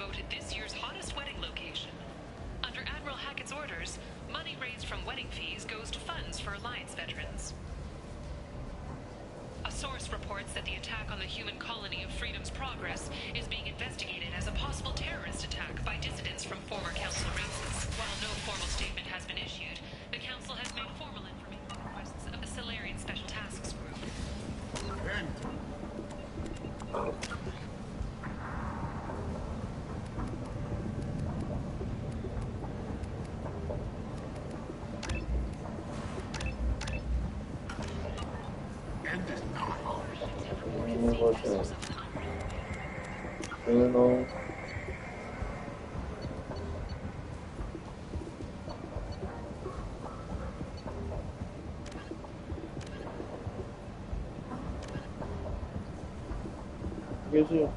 voted this year's hottest wedding location. Under Admiral Hackett's orders, money raised from wedding fees goes to funds for Alliance veterans. A source reports that the attack on the human colony of Freedom's Progress is being investigated as a possible terrorist attack by dissidents from former Council races. While no formal statement has been issued, the Council has made formal information requests of the Solarian Special Tasks Group. No. Geziyor.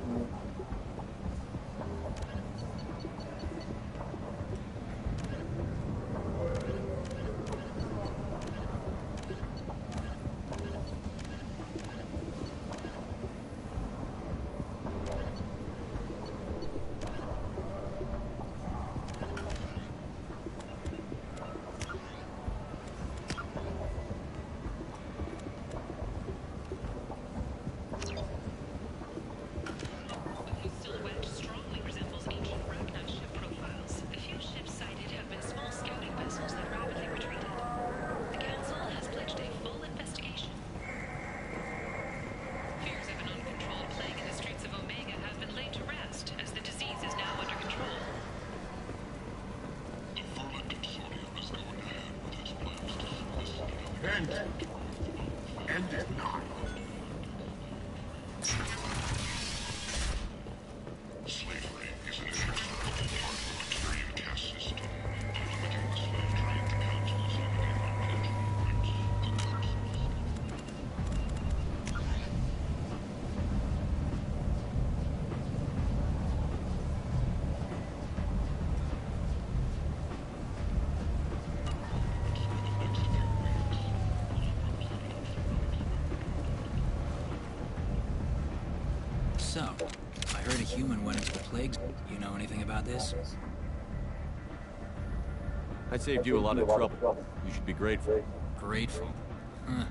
End it not. Slavery is an inexorable part of the Victorian caste system. By limiting the slave trade, the council is limiting our cultural rights. So, I heard a human went into the plagues. You know anything about this? I saved you a lot of trouble. You should be grateful. Grateful. Huh.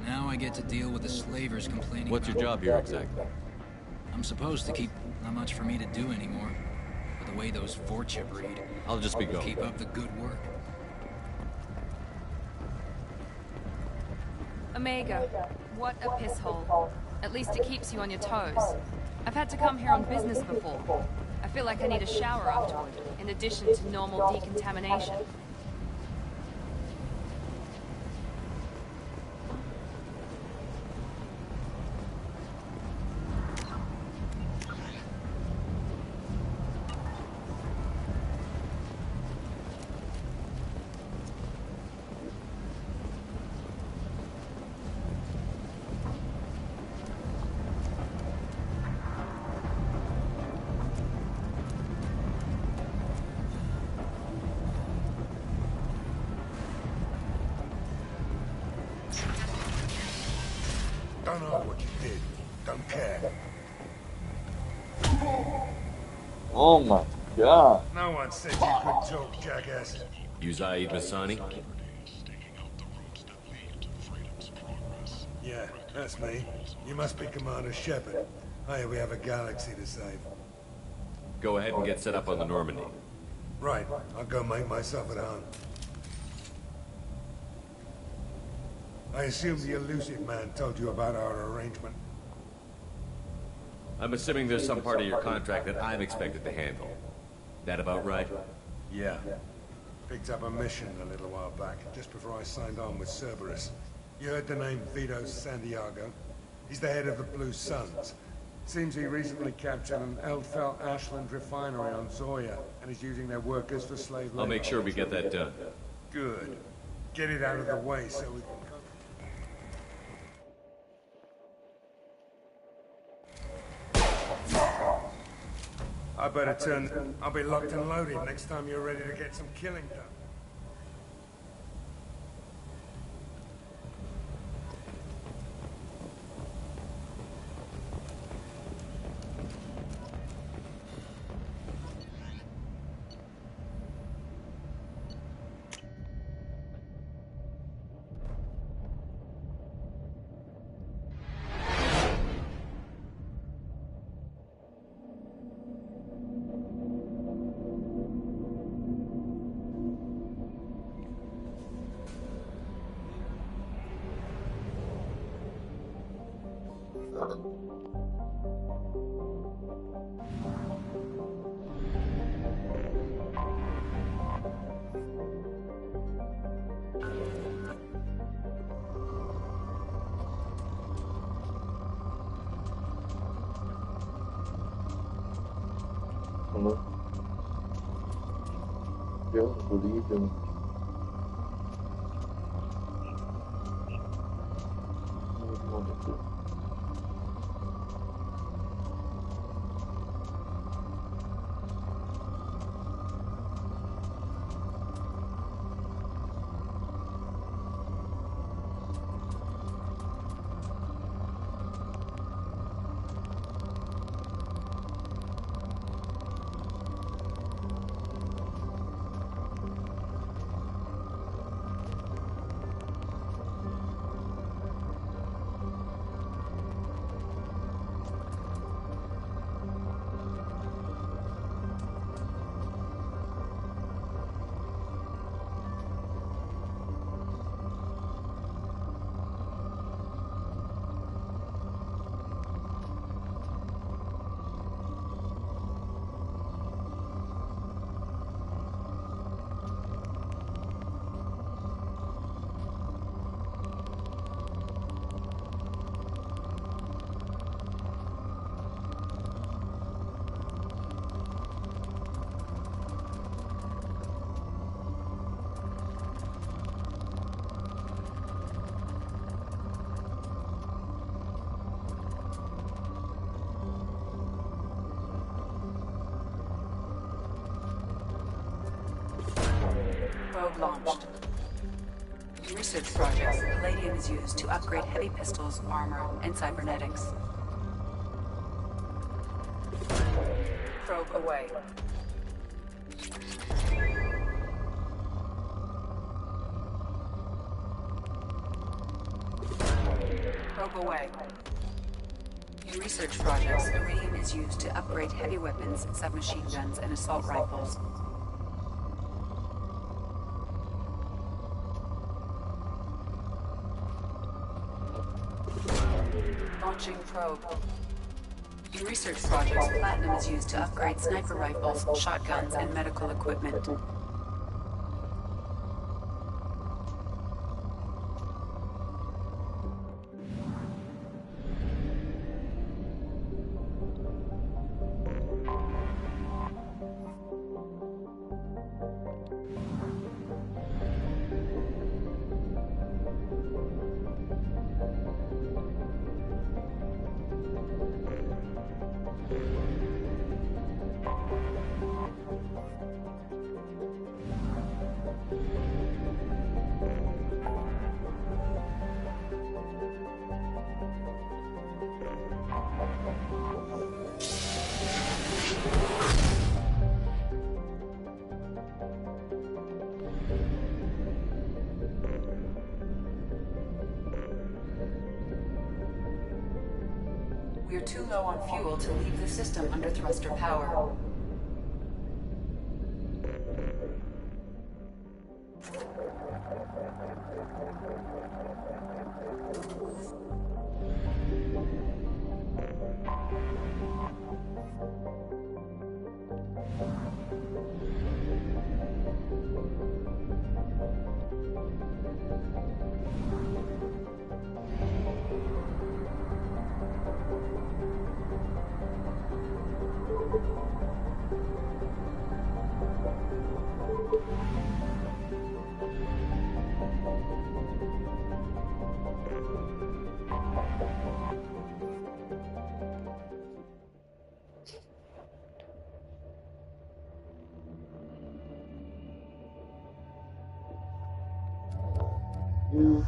Now I get to deal with the slavers complaining. What's your job here exactly? I'm supposed to keep... Not much for me to do anymore. But the way those Vorchip read... I'll just be going. Keep up the good work. Omega, what a piss hole. At least it keeps you on your toes. I've had to come here on business before. I feel like I need a shower afterward, in addition to normal decontamination. Don't know what you did. Don't care. Oh my god. No one said you could talk, jackass. You Zaid Masani? Yeah, that's me. You must be Commander Shepard. Hey, we have a galaxy to save. Go ahead and get set up on the Normandy. Right, I'll go make myself at home. I assume the elusive man told you about our arrangement. I'm assuming there's some part of your contract that I'm expected to handle. That about right? Yeah. Picked up a mission a little while back, just before I signed on with Cerberus. You heard the name Vito Santiago? He's the head of the Blue Suns. Seems he recently captured an Eldfell Ashland refinery on Zoya, and is using their workers for slave labor. I'll make sure we get that done. Good. Get it out of the way so we can... I better turn... I'll be locked and loaded next time you're ready to get some killing done. Hello? Just believe in what you want to do. Probe launched. In research projects, Palladium is used to upgrade heavy pistols, armor, and cybernetics. Probe away. Probe away. In research projects, Iridium is used to upgrade heavy weapons, submachine guns, and assault rifles. Launching probe. In research projects, Platinum is used to upgrade sniper rifles, shotguns, and medical equipment. We're too low on fuel to leave the system under thruster power. You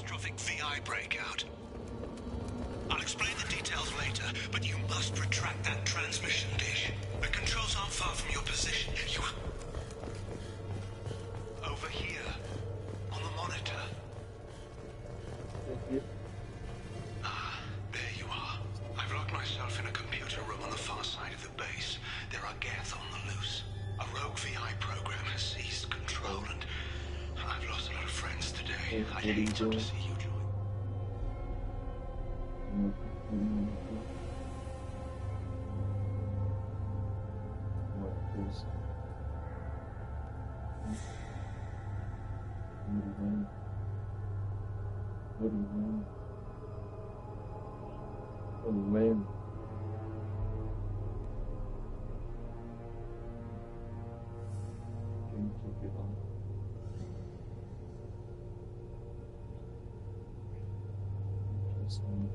catastrophic VI breakout. I'll explain the details later, but you must retract that transmission dish. The controls aren't far from your position. You... Over here, on the monitor. Ah, there you are. I've locked myself in a computer room on the far side of the base. There are Geth on the loose. A rogue VI program has seized control, and I've lost a lot of friends today. I'd hate to see you join. Oh man. Can you keep it on? Interesting.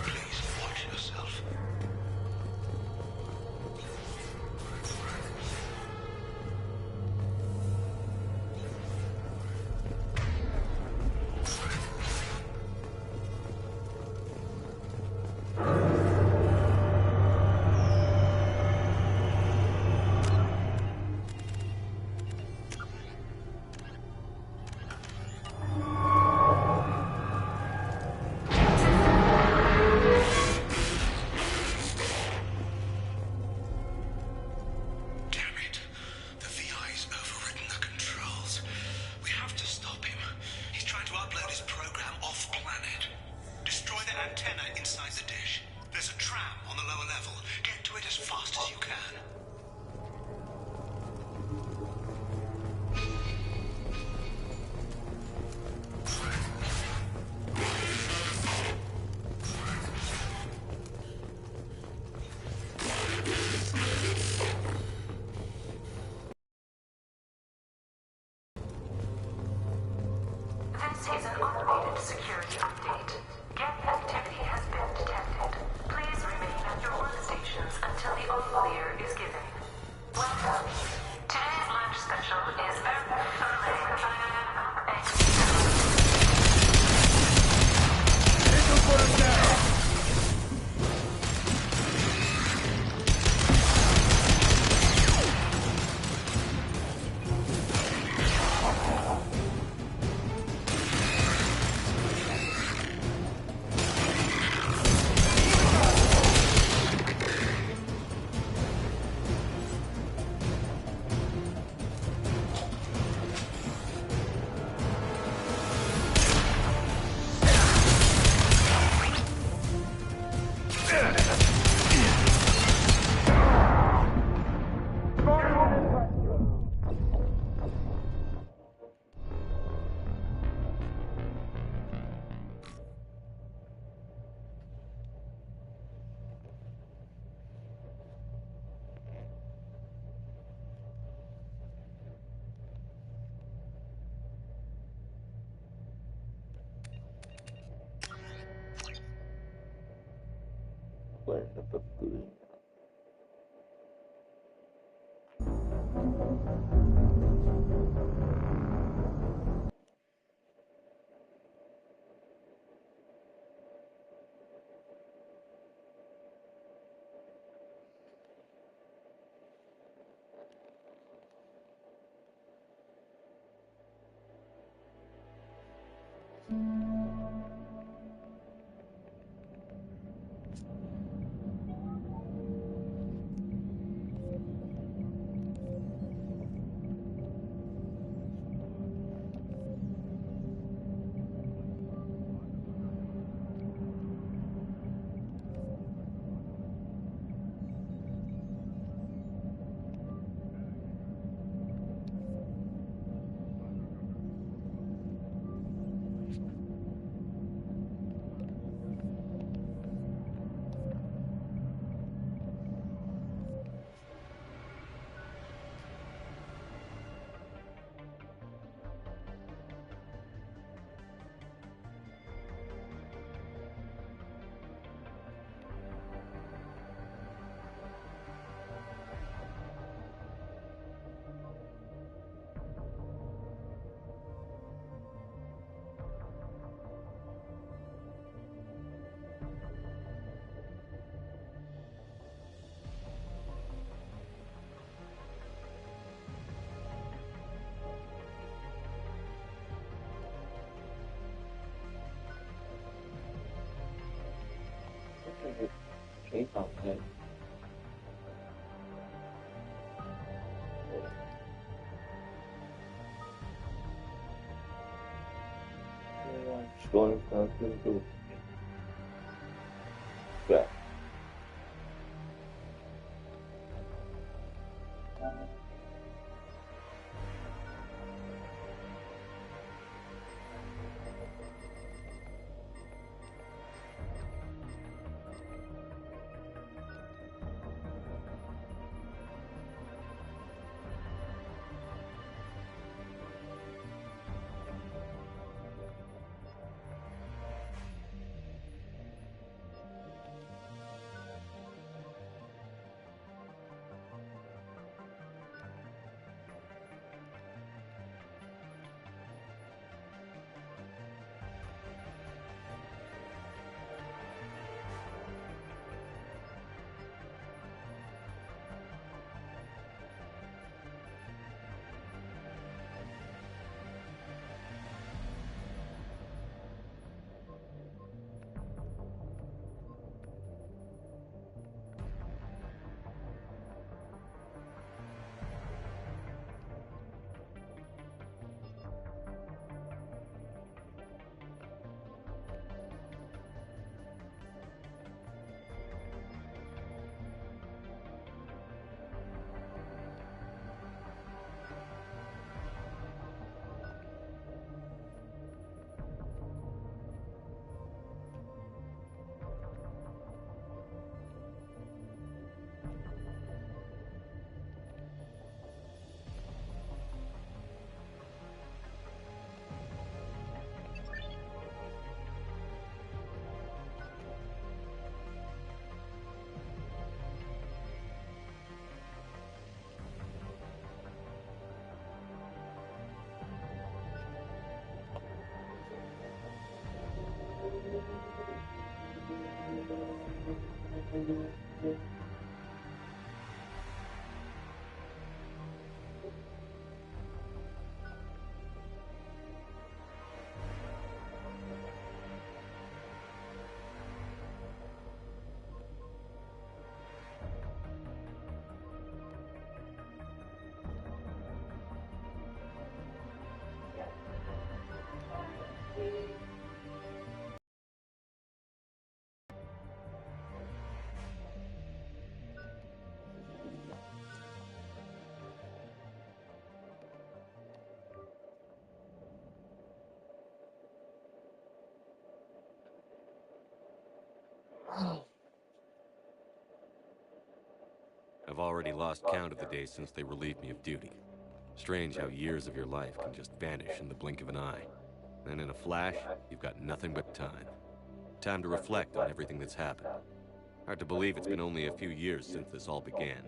Please watch yourself. Damn it. The VI's overridden the controls. We have to stop him. He's trying to upload his program off-planet. Destroy the antenna inside the dish. There's a tram on the lower level. Get to it as fast as you can. This is an automated security update. Geth activity has been detected. Please remain at your workstations until the all clear is given. Welcome. Today's lunch special is Planet of Green. Going to back. I've already lost count of the days since they relieved me of duty. Strange how years of your life can just vanish in the blink of an eye. And in a flash, you've got nothing but time. Time to reflect on everything that's happened. Hard to believe it's been only a few years since this all began.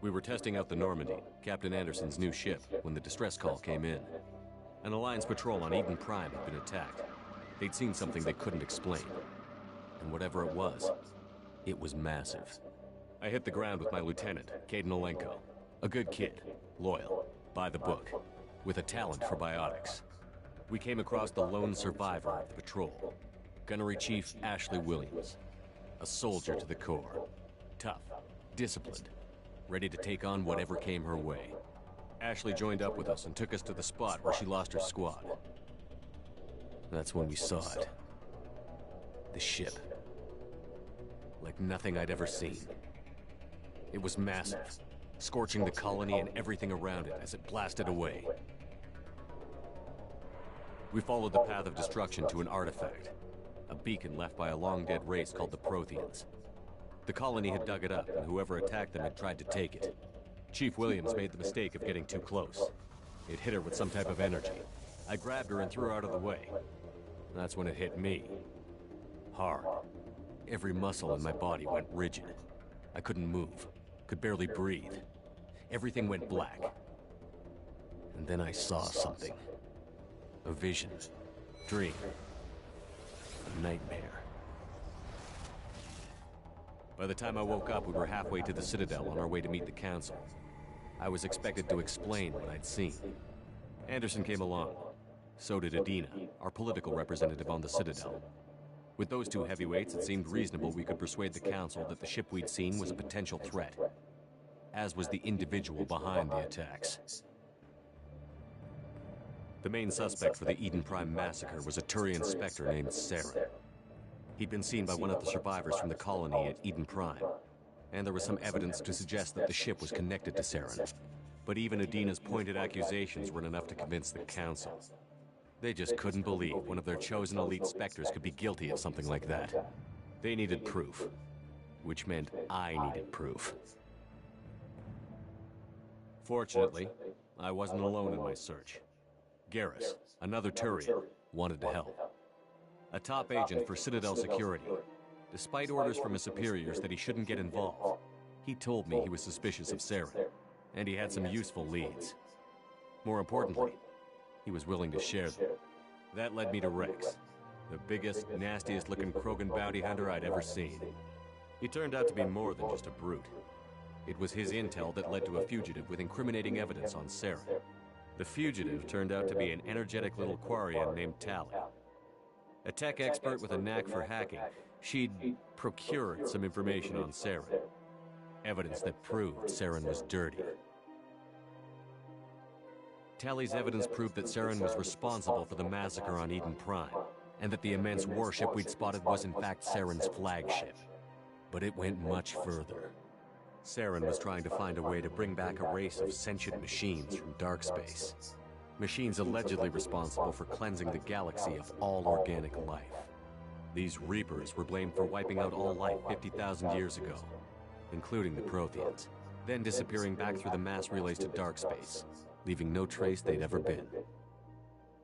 We were testing out the Normandy, Captain Anderson's new ship, when the distress call came in. An Alliance patrol on Eden Prime had been attacked. They'd seen something they couldn't explain. And whatever it was massive. I hit the ground with my lieutenant, Kaidan Olenko. A good kid, loyal, by the book, with a talent for biotics. We came across the lone survivor of the patrol, Gunnery Chief Ashley Williams. A soldier to the core. Tough, disciplined, ready to take on whatever came her way. Ashley joined up with us and took us to the spot where she lost her squad. That's when we saw it. The ship. Like nothing I'd ever seen. It was massive, scorching the colony and everything around it as it blasted away. We followed the path of destruction to an artifact, a beacon left by a long-dead race called the Protheans. The colony had dug it up, and whoever attacked them had tried to take it. Chief Williams made the mistake of getting too close. It hit her with some type of energy. I grabbed her and threw her out of the way. That's when it hit me. Hard. Every muscle in my body went rigid. I couldn't move, could barely breathe. Everything went black. And then I saw something. A vision. Dream. A nightmare. By the time I woke up, we were halfway to the Citadel on our way to meet the Council. I was expected to explain what I'd seen. Anderson came along. So did Adina, our political representative on the Citadel. With those two heavyweights, it seemed reasonable we could persuade the Council that the ship we'd seen was a potential threat, as was the individual behind the attacks. The main suspect for the Eden Prime massacre was a Turian Spectre named Saren. He'd been seen by one of the survivors from the colony at Eden Prime, and there was some evidence to suggest that the ship was connected to Saren. But even Adina's pointed accusations weren't enough to convince the Council. They just couldn't believe one of their chosen elite Spectres could be guilty of something like that. They needed proof, which meant I needed proof. Fortunately, I wasn't alone in my search. Garrus, another Turian, wanted to help. A top agent for Citadel Security. Despite orders from his superiors that he shouldn't get involved, he told me he was suspicious of Saren, and he had some useful leads. More importantly, he was willing to share them. That led me to Rex, the biggest, nastiest-looking Krogan bounty hunter I'd ever seen. He turned out to be more than just a brute. It was his intel that led to a fugitive with incriminating evidence on Saren. The fugitive turned out to be an energetic little Quarian named Tali. A tech expert with a knack for hacking, she'd procured some information on Saren. Evidence that proved Saren was dirty. Tali's evidence proved that Saren was responsible for the massacre on Eden Prime, and that the immense warship we'd spotted was in fact Saren's flagship. But it went much further. Saren was trying to find a way to bring back a race of sentient machines from dark space. Machines allegedly responsible for cleansing the galaxy of all organic life. These Reapers were blamed for wiping out all life 50,000 years ago, including the Protheans, then disappearing back through the mass relays to dark space, leaving no trace they'd ever been.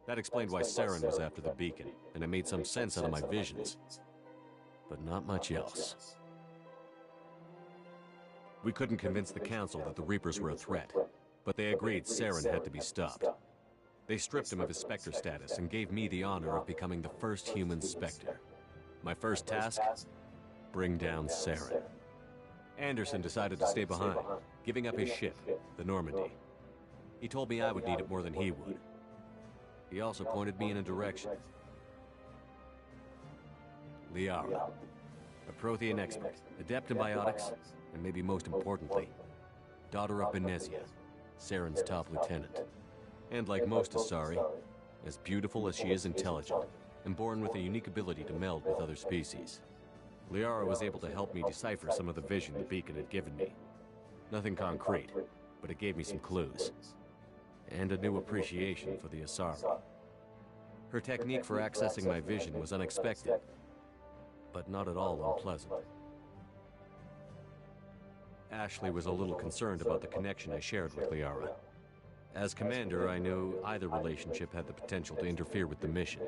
That explained why Saren was after the beacon, and it made some sense out of my visions. But not much else. We couldn't convince the Council that the Reapers were a threat, but they agreed Saren had to be stopped. They stripped him of his Spectre status and gave me the honor of becoming the first human Spectre. My first task? Bring down Saren. Anderson decided to stay behind, giving up his ship, the Normandy. He told me I would need it more than he would. He also pointed me in a direction. Liara, a Prothean expert, adept in biotics, and maybe most importantly, daughter of Benezia, Saren's top lieutenant. And like most Asari, as beautiful as she is intelligent, and born with a unique ability to meld with other species. Liara was able to help me decipher some of the vision the beacon had given me. Nothing concrete, but it gave me some clues. And a new appreciation for the Asari. Her technique for accessing my vision was unexpected, but not at all unpleasant. Ashley was a little concerned about the connection I shared with Liara. As commander, I knew either relationship had the potential to interfere with the mission.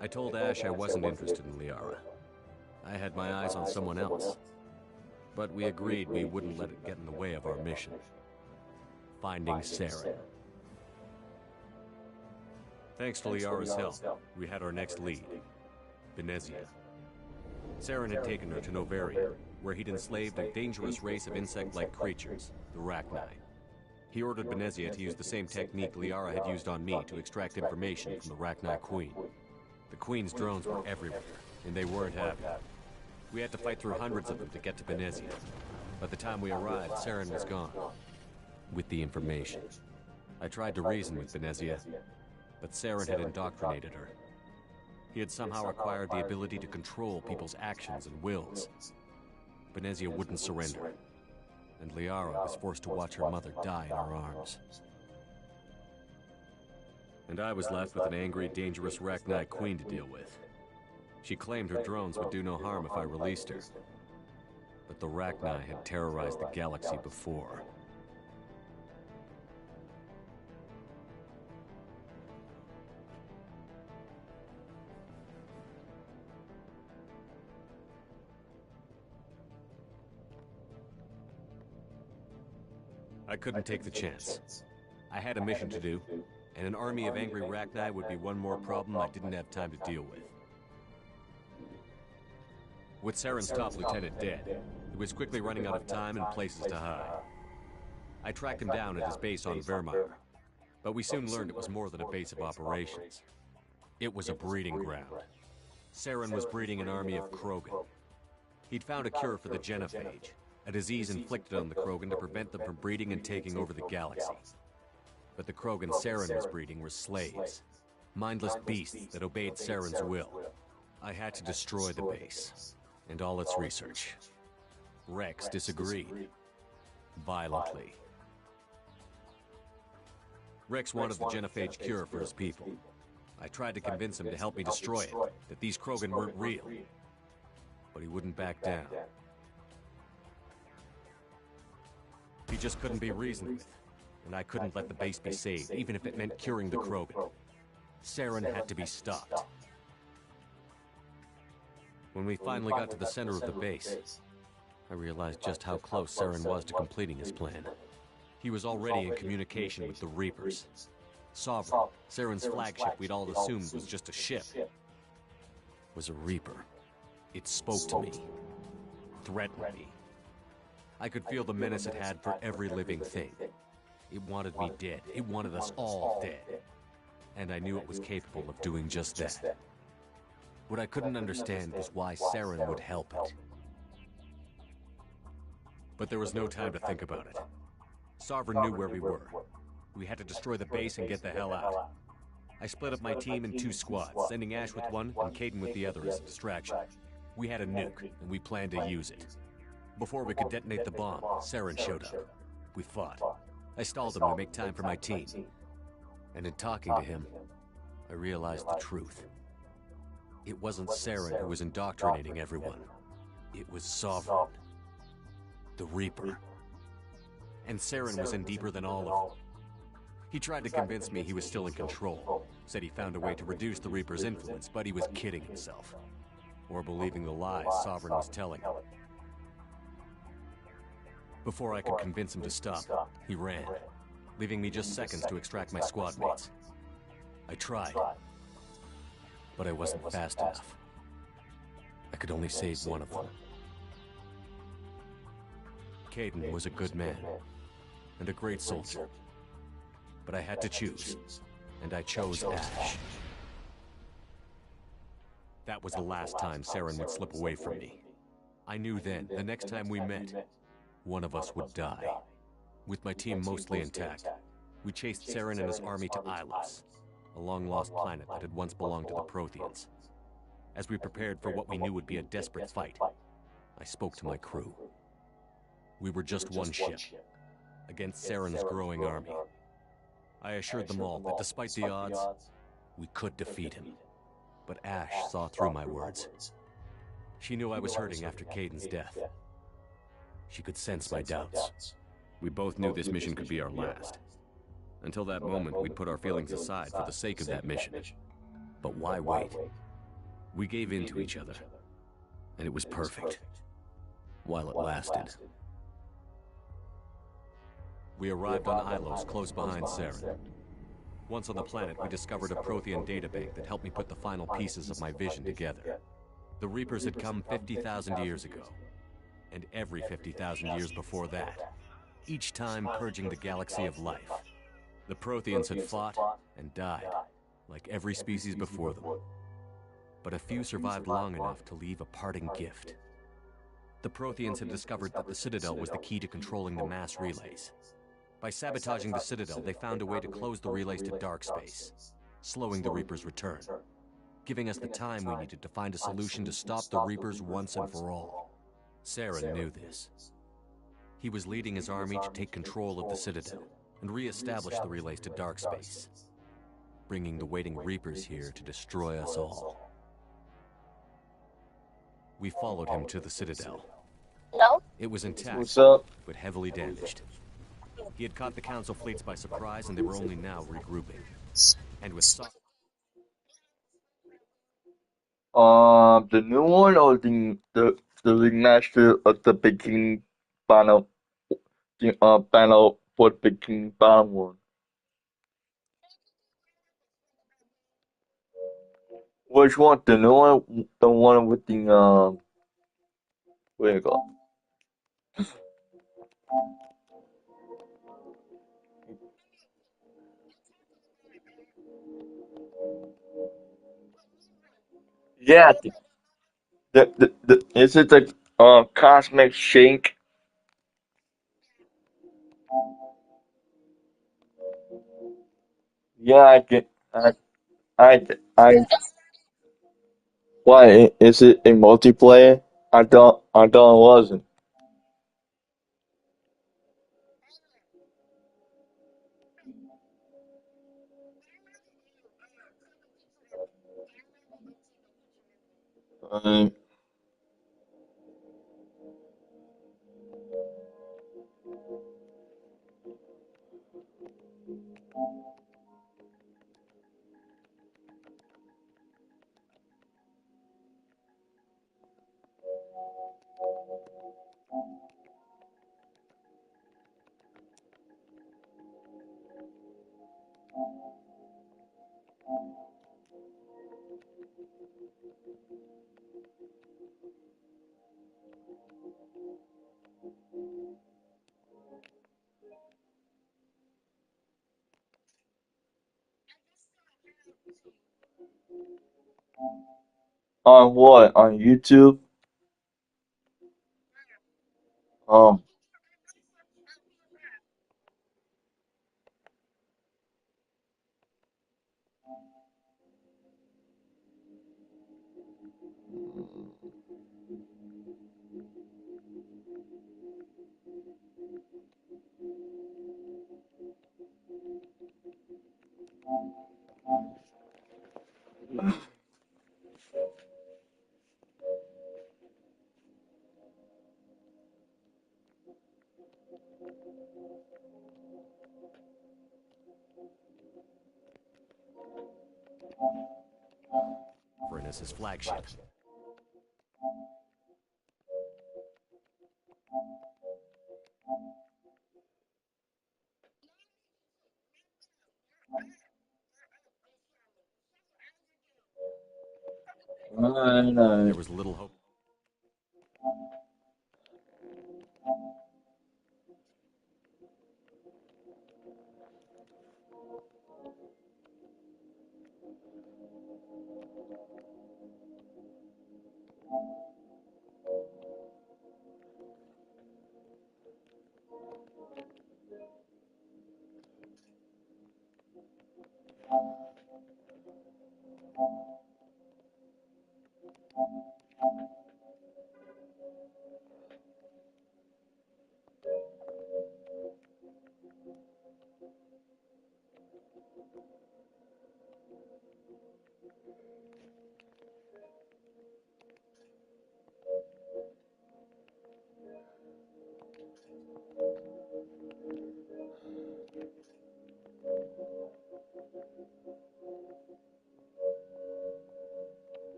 I told Ash I wasn't interested in Liara. I had my eyes on someone else. But we agreed we wouldn't let it get in the way of our mission. Finding Saren. Thanks to Liara's help, we had our next lead, Benezia. Saren had taken her to Noveria, where he'd enslaved a dangerous race of insect-like creatures, the Rachni. He ordered Benezia to use the same technique Liara had used on me to extract information from the Rachni Queen. The Queen's drones were everywhere, and they weren't happy. We had to fight through hundreds of them to get to Benezia. By the time we arrived, Saren was gone. With the information. I tried to reason with Benezia, but Saren had indoctrinated her. He had somehow acquired the ability to control people's actions and wills. Benezia wouldn't surrender, and Liara was forced to watch her mother die in her arms. And I was left with an angry, dangerous Rachni Queen to deal with. She claimed her drones would do no harm if I released her. But the Rachni had terrorized the galaxy before. I couldn't take the chance. I had a mission to do, and an army of angry Rachni would be one more problem I didn't have time to deal with. With Saren's top lieutenant dead, he was quickly running out of time and places to hide. I tracked him down at his base on Vermeer. But we soon learned it was more than a base of operations. It was a breeding ground. Saren was breeding an army of Krogan. He'd found a cure for the genophage, a disease inflicted on the Krogan to prevent them from breeding and taking over the galaxy. But the Krogan Saren was breeding were slaves, mindless beasts that obeyed Saren's will. I had to destroy the base, and all its research. Rex disagreed. Violently. Rex wanted the genophage cure for his people. I tried to convince him to help me destroy it, that these Krogan weren't real. But he wouldn't back down. He just couldn't be reasoned with, and I couldn't let the base be saved, even if it meant curing the Krogan. Saren had to be stopped. When we finally got to the center of the base, I realized just how close Saren was to completing his plan. He was already in communication with the Reapers. Sovereign, Saren's flagship we'd all assumed was just a ship, was a Reaper. It spoke to me, threatened me. I could feel the menace it had for every living thing. It wanted me dead. It wanted us all dead. And I knew it was capable of doing just that. What I couldn't understand was why Saren would help it. But there was no time to think about it. Sovereign knew where we were. We had to destroy the base and get the hell out. I split up my team in 2 squads, sending Ash with one and Kaidan with the other as a distraction. We had a nuke, and we planned to use it. Before we could detonate the bomb, Saren showed up. We fought. I stalled him to make time for my team. And in talking to him, I realized the truth. It wasn't Saren who was indoctrinating everyone. It was Sovereign. The Reaper. And Saren was in deeper than all of them. He tried to convince me he was still in control. Said he found a way to reduce the Reaper's influence, but he was kidding himself. Or believing the lies Sovereign was telling him. Before I could convince him to stop, he ran, leaving me just seconds to extract my squad mates. I tried, but I wasn't fast enough. I could only save one of them. Kaidan was a good man, and a great soldier. But I had to choose, and I chose Ash. That was the last time Saren would slip away from me. I knew then, the next time we met, one of us would die. With my team mostly intact, we chased Saren and his army to Ilos, a long-lost planet that had once belonged to the Protheans. As we prepared for what we knew would be a desperate fight, I spoke to my crew. We were just one ship, against Saren's growing army. I assured them all that despite the odds, we could defeat him. But Ash saw through my words. She knew I was hurting after Kaidan's death. She could sense my doubts. We both knew this mission could be our last. Until that moment, we'd put our feelings aside for the sake of that mission. But why wait? We gave in to each other, and it was perfect. While it lasted. We arrived on Ilos, close behind Saren. Once on the planet, we discovered a Prothean databank that helped me put the final pieces of my vision together. The Reapers had come 50,000 years ago, and every 50,000 years before that, each time purging the galaxy of life. The Protheans had fought and died, like every species before them. But a few survived long enough to leave a parting gift. The Protheans had discovered that the Citadel was the key to controlling the mass relays. By sabotaging the Citadel, they found a way to close the relays to dark space, slowing the Reapers' return, giving us the time we needed to find a solution to stop the Reapers once and for all. Saren knew this. He was leading his army to take control of the Citadel and re-establish the relays to dark space, bringing the waiting Reapers here to destroy us all. We followed him to the Citadel. Hello? It was intact, What's up? but heavily damaged. He had caught the Council fleets by surprise, and they were only now regrouping. And with the new one or the remaster of the Bikini Bottom, the battle for the Bikini Bottom one? Which one? The new one? The one with the where you go? Yeah, is it the cosmic sink? Yeah, I get. I. Why is it a multiplayer? I thought it wasn't. Um, on what? On YouTube? Um, Sovereign as his flagship. I There was little hope.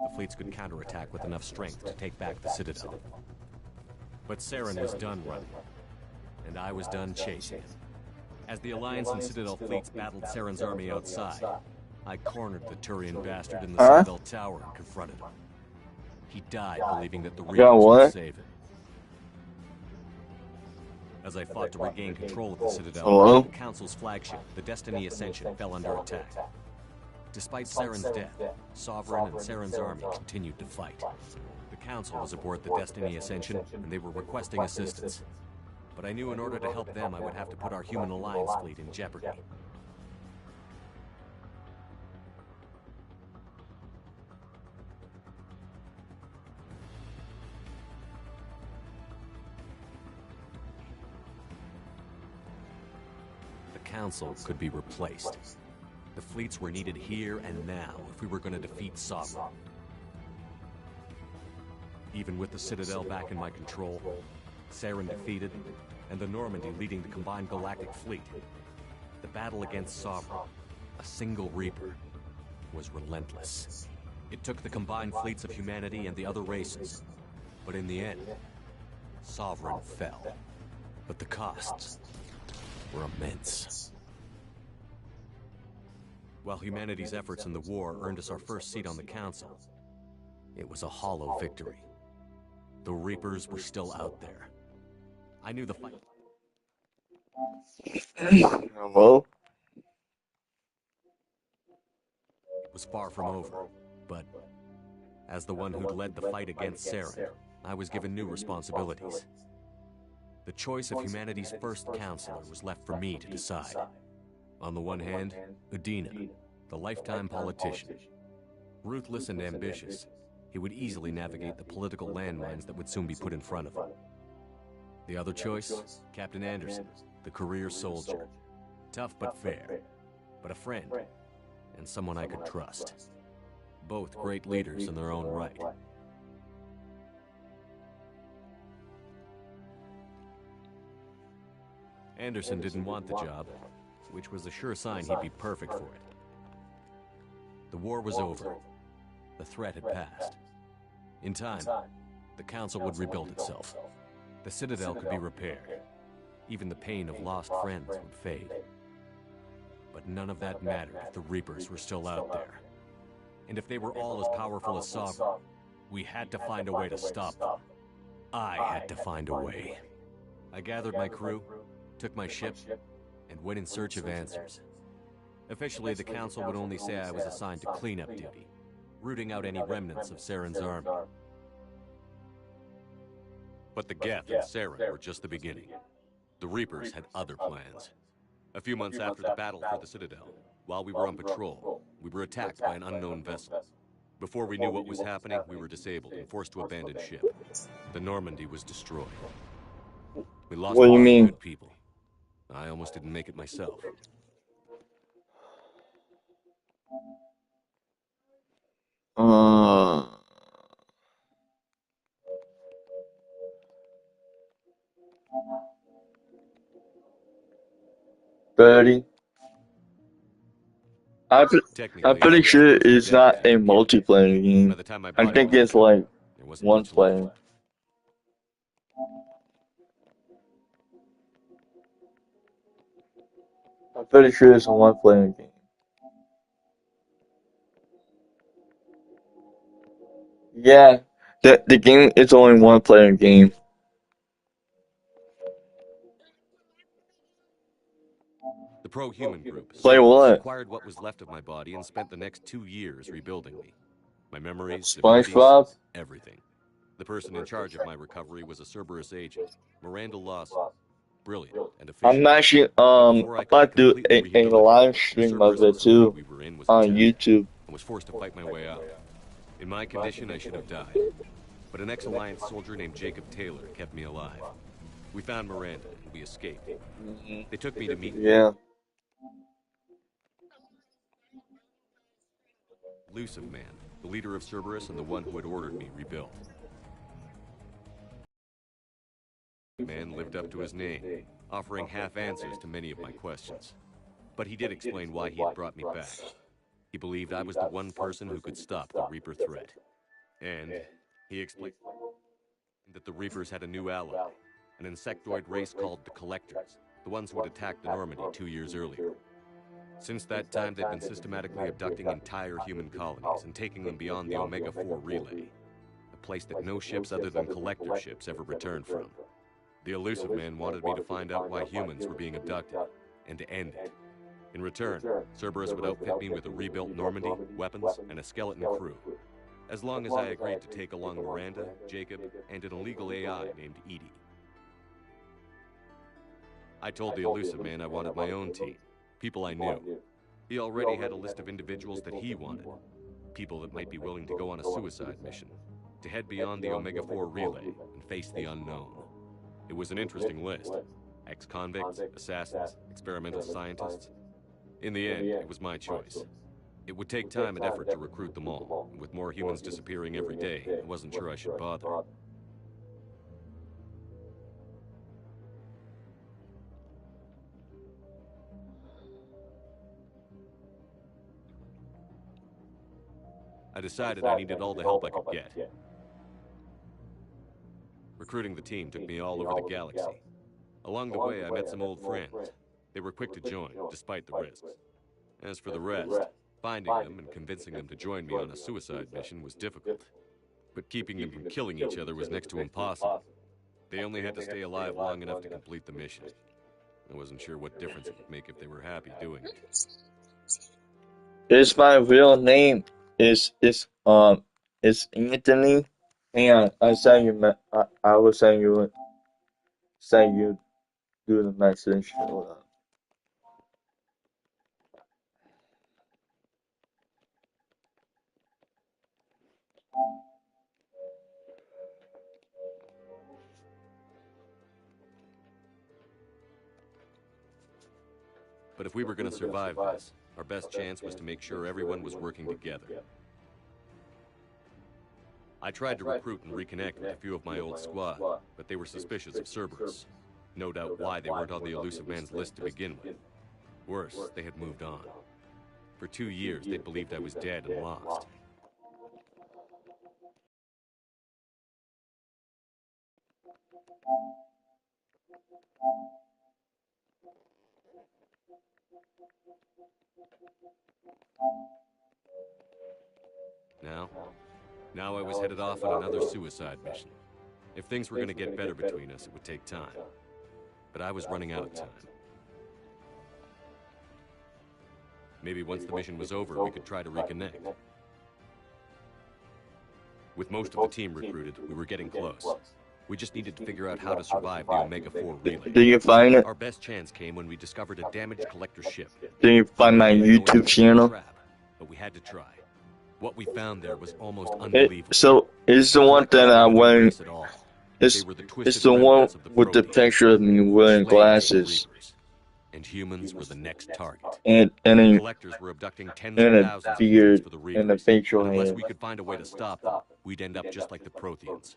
The fleets could counterattack with enough strength to take back the Citadel. But Saren was done running, and I was done chasing him. As the Alliance and Citadel fleets battled Saren's army outside, I cornered the Turian bastard in the Huh? Citadel tower and confronted him. He died believing that the got Reapers would what? save him. As I fought to regain control of the Citadel, Hello? the Council's flagship, the Destiny Ascension, fell under attack. Despite Saren's death, Sovereign and Saren's army continued to fight. The Council was aboard the Destiny Ascension, and they were requesting assistance. But I knew in order to help them, I would have to put our Human Alliance fleet in jeopardy. The Council could be replaced. The fleets were needed here and now if we were going to defeat Sovereign. Even with the Citadel back in my control, Saren defeated, and the Normandy leading the combined galactic fleet, the battle against Sovereign, a single Reaper, was relentless. It took the combined fleets of humanity and the other races, but in the end, Sovereign fell. But the costs were immense. While humanity's efforts in the war earned us our first seat on the Council, it was a hollow victory. The Reapers were still out there. I knew the fight Hello? was far from over, but As the one who'd led the fight against Saren, I was given new responsibilities. The choice of humanity's first counselor was left for me to decide. On the one hand, Udina, the lifetime politician. Ruthless and ambitious, he would easily navigate the political landmines that would soon be put in front of him. The other choice, Captain Anderson, the career soldier. Tough but fair, but a friend, and someone I could trust. Both great leaders in their own right. Anderson didn't want the job, which was a sure sign he'd be perfect for it. The war was over. The threat had passed. In time, the Council would rebuild itself. The Citadel could be repaired. Even the pain of lost friends would fade. But none of that mattered if the Reapers were still out there. And if they were all as powerful as Sovereign, we had to find a way to stop them. I had to find a way. I gathered my crew, took my ship, and went in search of answers. Officially, the Council would only say I was assigned to cleanup duty, rooting out any remnants of Saren's army. But the Geth and Saren were just the beginning. The Reapers had other plans. A few months after the battle for the Citadel, while we were on patrol, we were attacked by an unknown vessel. Before we knew what was happening, we were disabled and forced to abandon ship. The Normandy was destroyed. We lost a lot of good people. I almost didn't make it myself. Birdie. I'm pretty sure it's not a multiplayer game. I think it's like one player. I'm pretty sure it's a one-player game. Yeah, the game is only one-player game. The pro-human group Play what? acquired what was left of my body and spent the next 2 years rebuilding me. My memories, SpongeBob? everything. The person in charge of my recovery was a Cerberus agent, Miranda Lawson. Brilliant and efficient. I'm actually about to do a live stream of it too on YouTube. I was forced to fight my way out. In my condition, I should have died. But an ex-Alliance soldier named Jacob Taylor kept me alive. We found Miranda and we escaped. They took me to meet Elusive Man, the leader of Cerberus and the one who had ordered me rebuilt. The man lived up to his name, offering half answers to many of my questions. But he did explain why he had brought me back. He believed I was the one person who could stop the Reaper threat. And he explained that the Reapers had a new ally, an insectoid race called the Collectors, the ones who had attacked the Normandy 2 years earlier. Since that time, they've been systematically abducting entire human colonies and taking them beyond the Omega-4 relay, a place that no ships other than Collector ships ever return from. The Elusive Man wanted me to find out why humans were being abducted, and to end it. In return, Cerberus would outfit me with a rebuilt Normandy, weapons, and a skeleton crew. As long as I agreed to take along Miranda, Jacob, and an illegal AI named Edie. I told the Elusive Man I wanted my own team, people I knew. He already had a list of individuals that he wanted, people that might be willing to go on a suicide mission, to head beyond the Omega-4 relay and face the unknown. It was an interesting list. Ex-convicts, assassins, experimental scientists. In the end, it was my choice. It would take time and effort to recruit them all, and with more humans disappearing every day, I wasn't sure I should bother. I decided I needed all the help I could get. Recruiting the team took me all over the galaxy. Along the way, I met some old friends. They were quick to join, despite the risks. As for the rest, finding them and convincing them to join me on a suicide mission was difficult. But keeping them from killing each other was next to impossible. They only had to stay alive long enough to complete the mission. I wasn't sure what difference it would make if they were happy doing it. It's my real name. It's It's Anthony. Hang on, I send you. I will send you. Send you through the message. Hold on. But if we were going to survive this, our best chance was to make sure everyone was working together. I tried to recruit and reconnect with a few of my old squad, but they were suspicious of Cerberus. No doubt why they weren't on the Elusive Man's list to begin with. Worse, they had moved on. For 2 years, they believed I was dead and lost. Now I was headed off on another suicide mission. If things were going to get better between us, it would take time. But I was running out of time. Maybe once the mission was over, we could try to reconnect. With most of the team recruited, we were getting close. We just needed to figure out how to survive the Omega-4 relay. Did you find it? Our best chance came when we discovered a damaged collector ship. Did you find my YouTube channel? But we had to try. What we found there was almost unbelievable. So it's the one that I went. It's the one with the picture of me wearing glasses. And humans were the next target. And then collectors were abducting tens of thousands beard for the and the facial hair. Unless we could find a way to stop them, we'd end up just like the Protheans.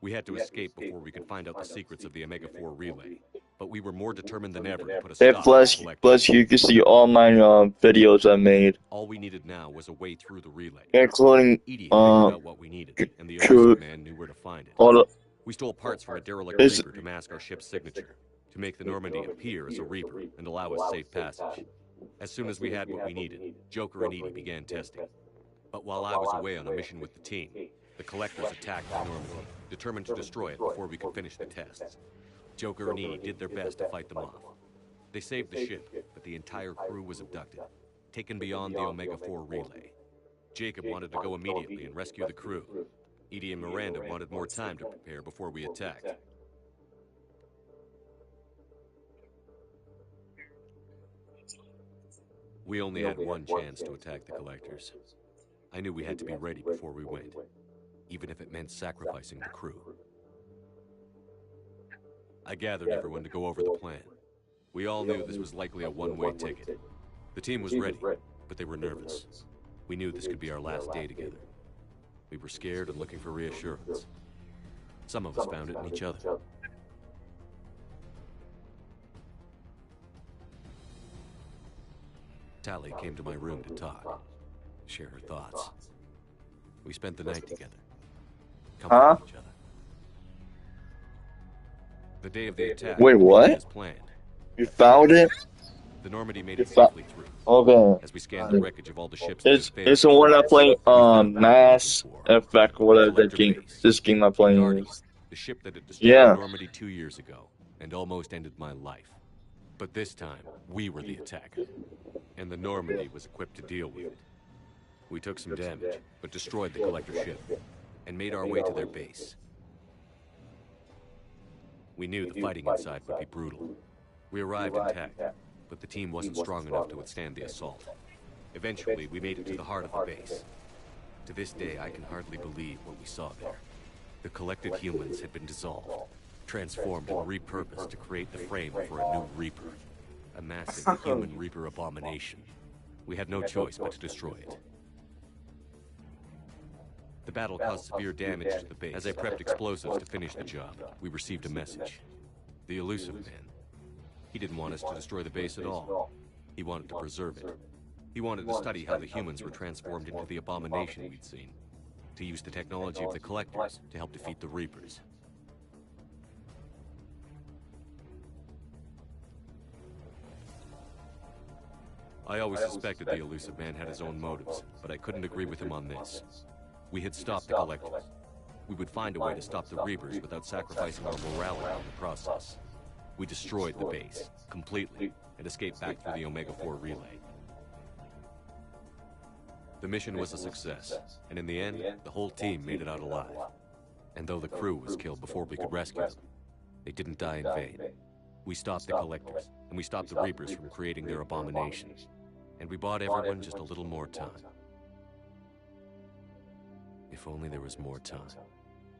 We had to escape before we could find out the secrets of the Omega-4 relay. But we were more determined than ever to put a stop to the plus you can see all my videos I made. All we needed now was a way through the relay. Including Edie figured out what we needed, and the Elusive Man knew where to find it. We stole parts from a derelict Reaper to mask our ship's signature, to make the Normandy appear as a Reaper and allow us safe passage. As soon as we had what we needed, Joker and Edie began testing. But while I was away on a mission with the team, the Collectors attacked the Normandy, determined to destroy it before we could finish the tests. Joker and Edie did their best to fight them off. They saved the ship, but the entire crew was abducted, taken beyond the Omega-4 relay. Jacob wanted to go immediately and rescue the crew. Edie and Miranda wanted more time to prepare before we attacked. We only had one chance to attack the Collectors. I knew we had to be ready before we went, even if it meant sacrificing the crew. I gathered everyone to go over the plan. We all knew this was likely a one-way ticket. The team was ready, but they were nervous. We knew this could be our last day together. We were scared and looking for reassurance. Some of us found it in each other. Tali came to my room to talk, share her thoughts. We spent the night together, comforting each other. The day of the attack. Wait, what? As planned. You found it? The Normandy made it safely through. Okay. As we scanned the wreckage of all the ships. It's the one I play Mass Effect, whatever that game. This game I play is. The ship that had destroyed Normandy 2 years ago and almost ended my life. But this time, we were the attacker, and the Normandy was equipped to deal with it. We took some damage, but destroyed the collector ship, and made our way to their base. We knew the fighting inside would be brutal. We arrived intact, but the team wasn't strong enough to withstand the assault. Eventually, we made it to the heart of the base. To this day, I can hardly believe what we saw there. The collected humans had been dissolved, transformed and repurposed to create the frame for a new Reaper. A massive human Reaper abomination. We had no choice but to destroy it. The battle caused severe damage to the base. As I prepped explosives to finish the job, we received a message. The Elusive Man. He didn't want us to destroy the base at all. He wanted to preserve it. He wanted to study how the humans were transformed into the abomination we'd seen. To use the technology of the Collectors to help defeat the Reapers. I always suspected the Elusive Man had his own motives, but I couldn't agree with him on this. We had stopped the Collectors. We would find a way to stop the Reapers without sacrificing our morality in the process. We destroyed the base, completely, and escaped back through the Omega-4 relay. The mission was a success, and in the end, the whole team made it out alive. And though the crew was killed before we could rescue them, they didn't die in vain. We stopped the Collectors, and we stopped the Reapers from creating their abominations. And we bought everyone just a little more time. If only there was more time.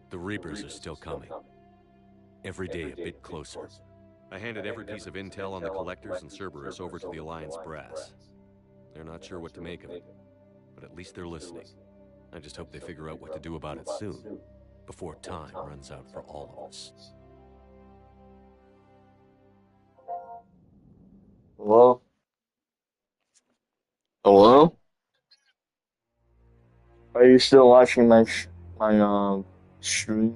The Reapers are still coming. Every day a bit closer. I handed every piece of intel on the Collectors and Cerberus over to the Alliance brass. They're not sure what to make of it, but at least they're listening. I just hope they figure out what to do about it soon, before time runs out for all of us. Hello? Hello? Are you still watching my stream?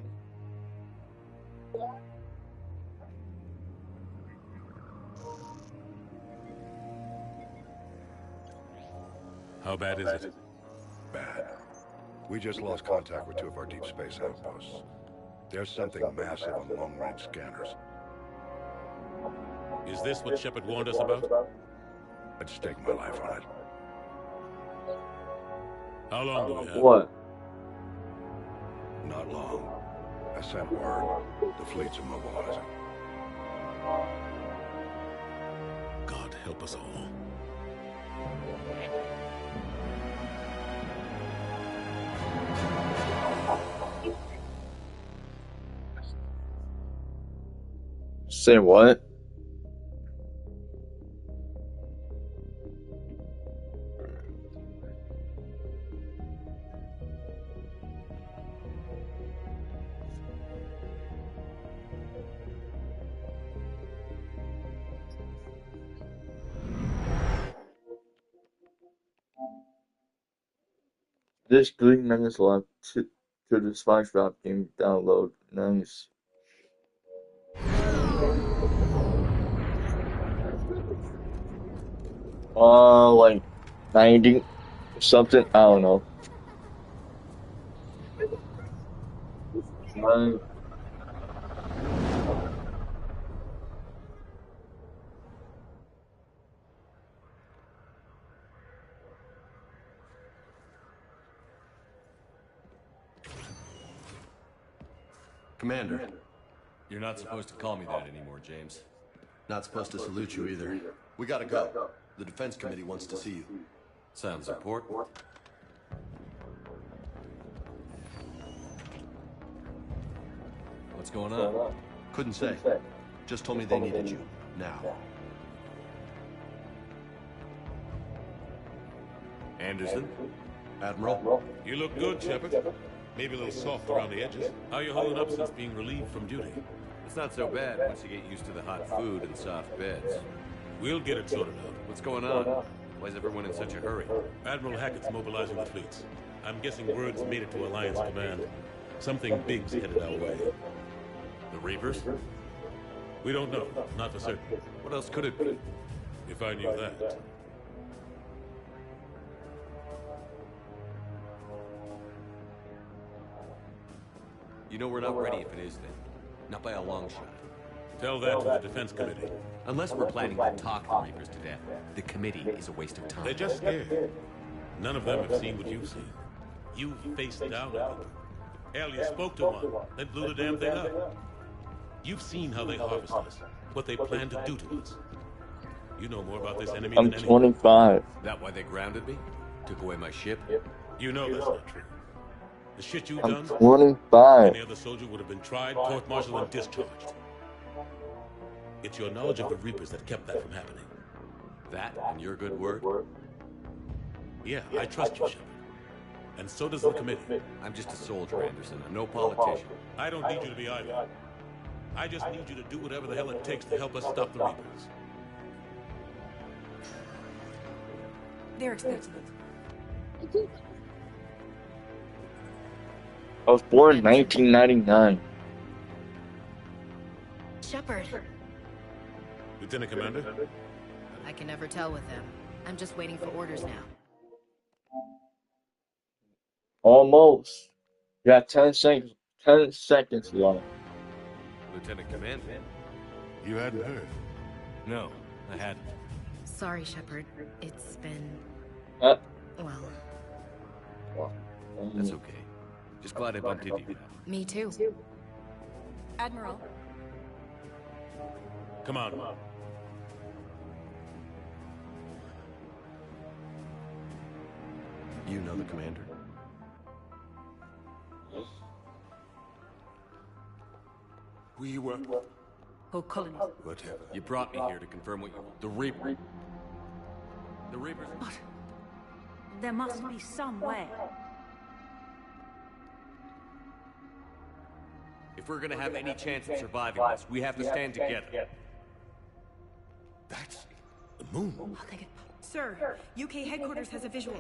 How bad is it? Bad. We just lost contact with 2 of our deep space outposts. There's something massive on long-range scanners. Is this what Shepard warned us about? I'd stake my life on it. How long do we have? What? Not long. I sent word. The fleet's immobilizing. God help us all. Say what? There's 3 minutes left to the SpongeBob game download. Nice. Like 90 something. I don't know. Right. Commander. You're not supposed to call me that anymore, James. Not supposed to salute you either. We gotta go. The Defense Committee wants to see you. Sounds important. What's going on? Couldn't say. Just told me they needed you. Now. Anderson? Admiral? You look good, Shepard. Maybe a little soft around the edges. How you holding up since being relieved from duty? It's not so bad once you get used to the hot food and soft beds. We'll get it sorted out. What's going on? Why is everyone in such a hurry? Admiral Hackett's mobilizing the fleets. I'm guessing word's made it to Alliance Command. Something big's headed our way. The Reapers? We don't know. Not for certain. What else could it be? If I knew that. You know we're not ready if it is then. Not by a long shot. Tell that to the Defense Committee. Unless we're planning to talk the Reapers to death, the committee is a waste of time. They're just scared. None of them have seen what you've seen. You faced down at them. Hell, you spoke to one. They blew the damn thing up. You've seen how they harvest us. What they plan to do to us. You know more about this enemy I'm than anyone. 25. That why they grounded me? Took away my ship? You know that's not true. The shit you've I'm done, 25. any other soldier would have been tried, court-martialed, and discharged. It's your knowledge of the Reapers that kept that from happening. That and your good word? Yeah, I trust you, Shepard. And so does the committee. I'm just a soldier, Anderson. I'm no politician. I don't need you to be either. I just need you to do whatever the hell it takes to help us stop the Reapers. They're expecting it. I was born in 1999. Shepard. Lieutenant Commander? I can never tell with them. I'm just waiting for orders now. Almost. You got 10 seconds. 10 seconds left. Lieutenant Commander? You hadn't heard? No, I hadn't. Sorry, Shepard. It's been... Uh, well, That's okay. Just glad I bumped into you. Me too. Admiral. Come on. You know the commander? We were... Oh, colony. Whatever. You brought me here to confirm what you... The Reaper. The Reaper's... But there must be some way. If we're gonna have any chance of surviving this, we have to stand together. That's the moon. I'll take it. Sir, UK headquarters has a visual.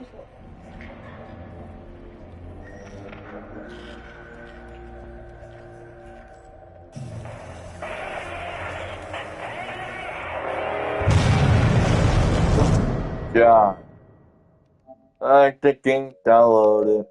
Yeah. I think download it.